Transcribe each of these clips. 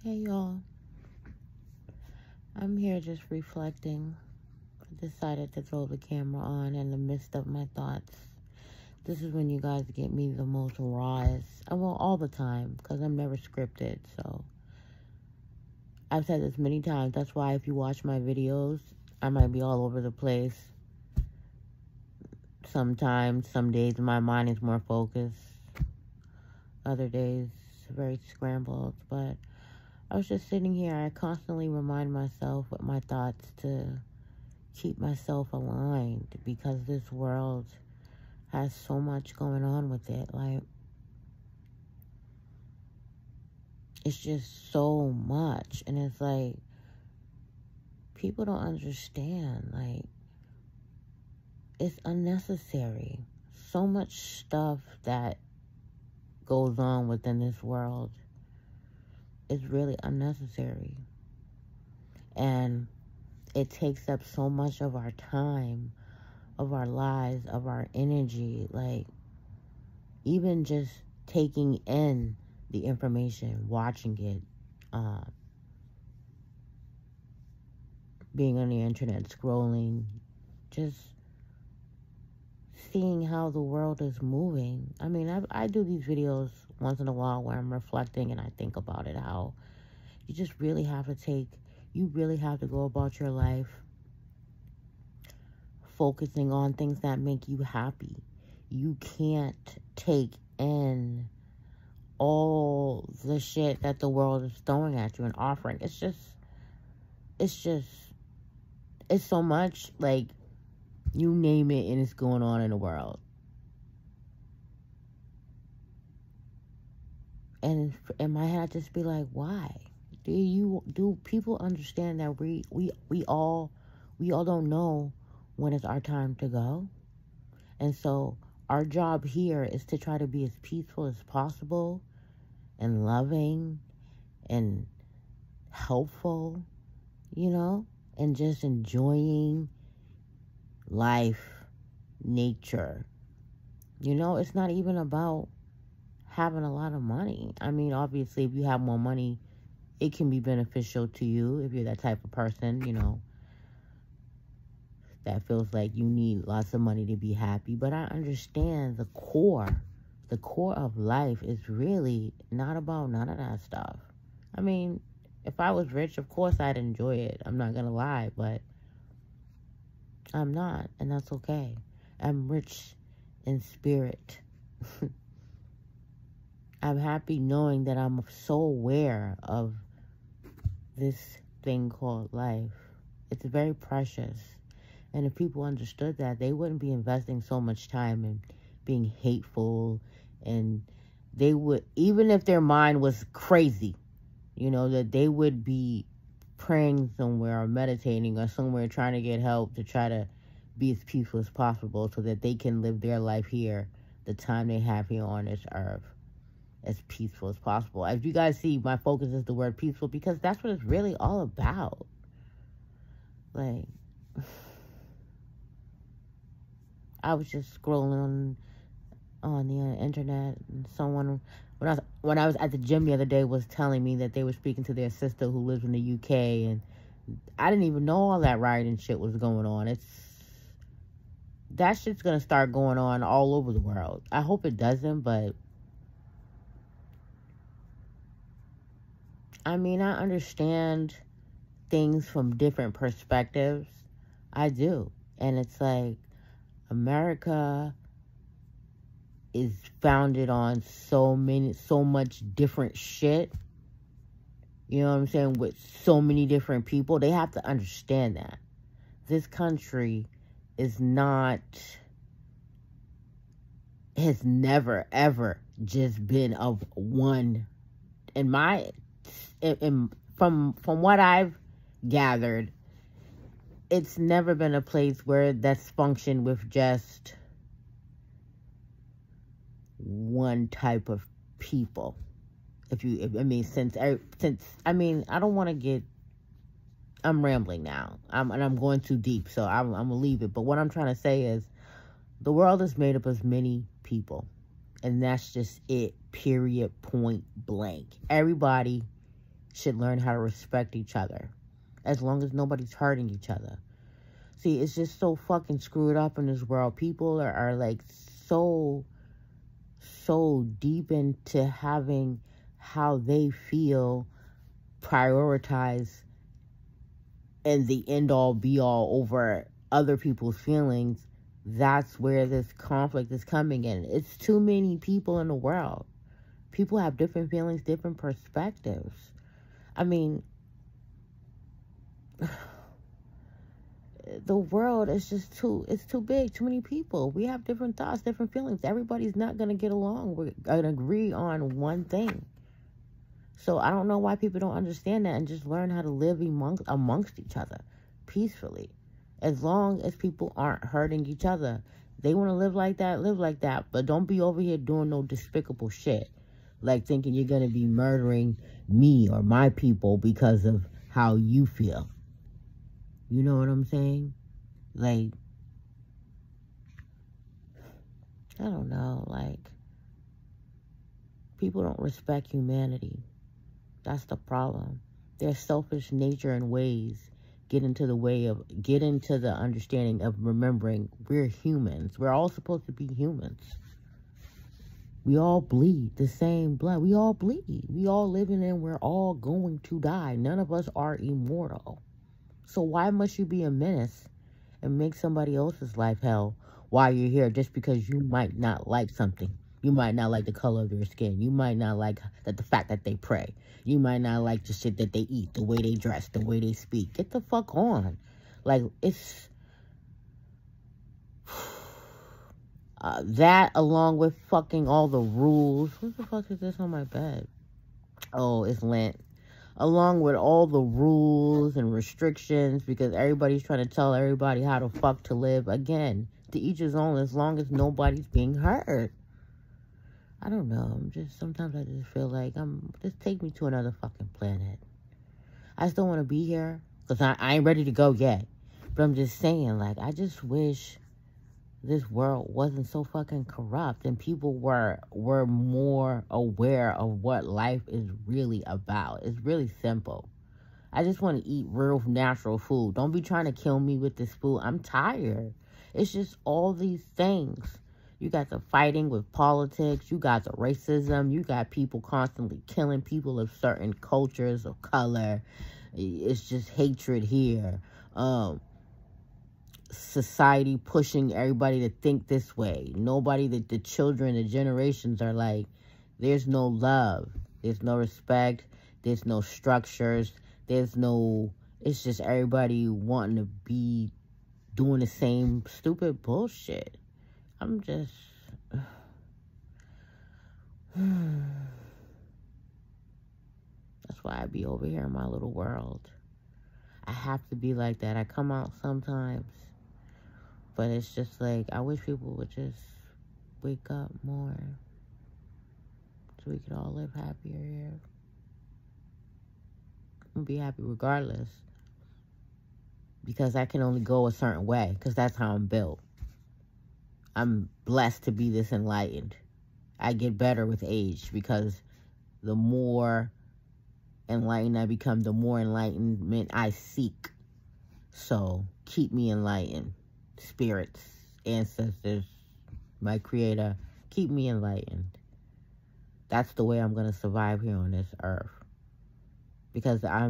Hey y'all, I'm here just reflecting. I decided to throw the camera on in the midst of my thoughts. This is when you guys get me the most rawest, well, all the time, because I'm never scripted. So I've said this many times. That's why if you watch my videos, I might be all over the place. Sometimes, some days my mind is more focused. Other days, very scrambled. But I was just sitting here. I constantly remind myself with my thoughts to keep myself aligned, because this world has so much going on with it. Like, it's just so much. And it's like, people don't understand. Like, it's unnecessary. So much stuff that goes on within this world is really unnecessary. And it takes up so much of our time, of our lives, of our energy. Like, even just taking in the information, watching it, being on the internet, scrolling, just seeing how the world is moving. I mean, I do these videos once in a while where I'm reflecting and I think about it, how you just really have to go about your life focusing on things that make you happy. You can't take in all the shit that the world is throwing at you and offering. It's so much, like, you name it and it's going on in the world. And in my head, I just be like, why? Do people understand that we all don't know when it's our time to go? And so our job here is to try to be as peaceful as possible and loving and helpful, and just enjoying life, nature. It's not even about having a lot of money. I mean, obviously, if you have more money, it can be beneficial to you if you're that type of person, that feels like you need lots of money to be happy. But I understand the core of life is really not about none of that stuff. I mean, if I was rich, of course I'd enjoy it. I'm not gonna lie, but I'm not, and that's okay. I'm rich in spirit. I'm happy knowing that I'm so aware of this thing called life. It's very precious. And if people understood that, they wouldn't be investing so much time in being hateful. And they would, even if their mind was crazy, that they would be praying somewhere or meditating or somewhere trying to get help to try to be as peaceful as possible so that they can live their life here, the time they have here on this earth, as peaceful as possible. As you guys see, my focus is the word peaceful, because that's what it's really all about. Like, I was just scrolling on the internet, and someone, when I was at the gym the other day, was telling me that they were speaking to their sister who lives in the UK, and I didn't even know all that rioting shit was going on. That shit's gonna start going on all over the world. I hope it doesn't, but I mean, I understand things from different perspectives. I do. And it's like, America is founded on so much different shit. You know what I'm saying? With so many different people. They have to understand that. This country has never, ever just been of one. From what I've gathered, it's never been a place where that's functioned with just one type of people. I don't want to get, I'm rambling now. I'm going too deep, so I'm going to leave it. But what I'm trying to say is, the world is made up of many people. And that's just it, period, point blank. Everybody should learn how to respect each other, as long as nobody's hurting each other. See, it's just so fucking screwed up in this world. People are like so deep into having how they feel prioritize and the end all be all over other people's feelings. That's where this conflict is coming in. It's too many people in the world. People have different feelings, different perspectives. I mean, the world is just it's too big, too many people. We have different thoughts, different feelings. Everybody's not going to get along. We're going to agree on one thing. So I don't know why people don't understand that and just learn how to live amongst each other peacefully. As long as people aren't hurting each other. They want to live like that. But don't be over here doing no despicable shit. Like thinking you're going to be murdering me or my people because of how you feel. You know what I'm saying? Like, I don't know. Like, people don't respect humanity. That's the problem. Their selfish nature and ways get into the understanding of remembering we're humans. We're all supposed to be humans. We all bleed the same blood. We all bleed. We all living and we're all going to die. None of us are immortal. So why must you be a menace and make somebody else's life hell while you're here just because you might not like something? You might not like the color of their skin. You might not like the fact that they pray. You might not like the shit that they eat, the way they dress, the way they speak. Get the fuck on. Like, it's... that along with fucking all the rules. What the fuck is this on my bed? Oh, it's lint. Along with all the rules and restrictions, because everybody's trying to tell everybody how the fuck to live. Again, to each his own, as long as nobody's being hurt. I don't know. Sometimes I just feel like just take me to another fucking planet. I still want to be here, because I ain't ready to go yet. But I'm just saying, like, I just wish this world wasn't so fucking corrupt and people were more aware of what life is really about. It's really simple. I just want to eat real natural food. Don't be trying to kill me with this food. I'm tired. It's just all these things. You got the fighting with politics. You got the racism. You got people constantly killing people of certain cultures of color. It's just hatred here. Society pushing everybody to think this way. The children, the generations are like, there's no love. There's no respect. There's no structures. It's just everybody wanting to be doing the same stupid bullshit. I'm just... That's why I be over here in my little world. I have to be like that. I come out sometimes. But it's just like, I wish people would just wake up more. So we could all live happier here. And be happy regardless. Because I can only go a certain way. Because that's how I'm built. I'm blessed to be this enlightened. I get better with age because the more enlightened I become, the more enlightenment I seek. So keep me enlightened. Spirits, ancestors, my creator, keep me enlightened. That's the way I'm going to survive here on this earth. Because I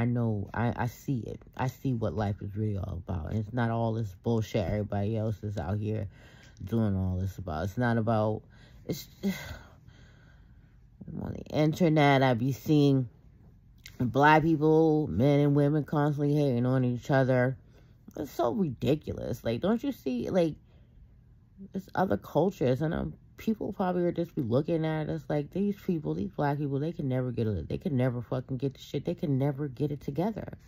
know, I see it. I see what life is really all about. And it's not all this bullshit everybody else is out here doing all this about. It's not about, on the internet, I be seeing black people, men and women constantly hating on each other. It's so ridiculous. Like, don't you see, like, there's other cultures, and people probably are just be looking at us like, these people, these black people, they can never fucking get the shit. They can never get it together.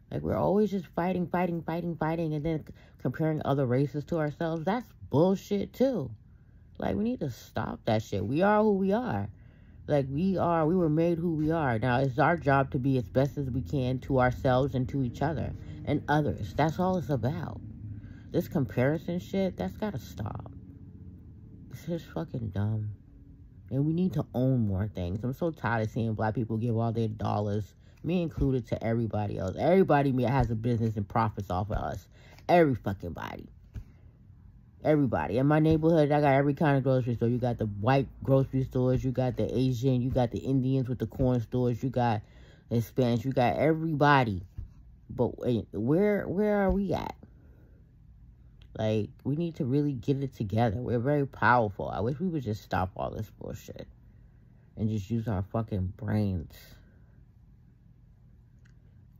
Like, we're always just fighting, and then comparing other races to ourselves. That's bullshit, too. Like, we need to stop that shit. We are who we are. Like, we were made who we are. Now, it's our job to be as best as we can to ourselves and to each other and others. That's all it's about. This comparison shit, that's gotta stop. It's just fucking dumb. And we need to own more things. I'm so tired of seeing black people give all their dollars, me included, to everybody else. Everybody has a business and profits off of us. Every fucking body. Everybody. In my neighborhood, I got every kind of grocery store. You got the white grocery stores. You got the Asian. You got the Indians with the corn stores. You got the Spanish. You got everybody. But where are we at? Like, we need to really get it together. We're very powerful. I wish we would just stop all this bullshit and just use our fucking brains.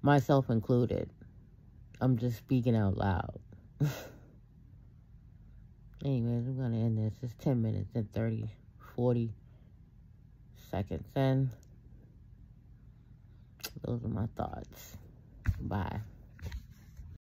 Myself included. I'm just speaking out loud. Anyways, I'm going to end this. It's 10 minutes and 40 seconds in. Those are my thoughts. Bye.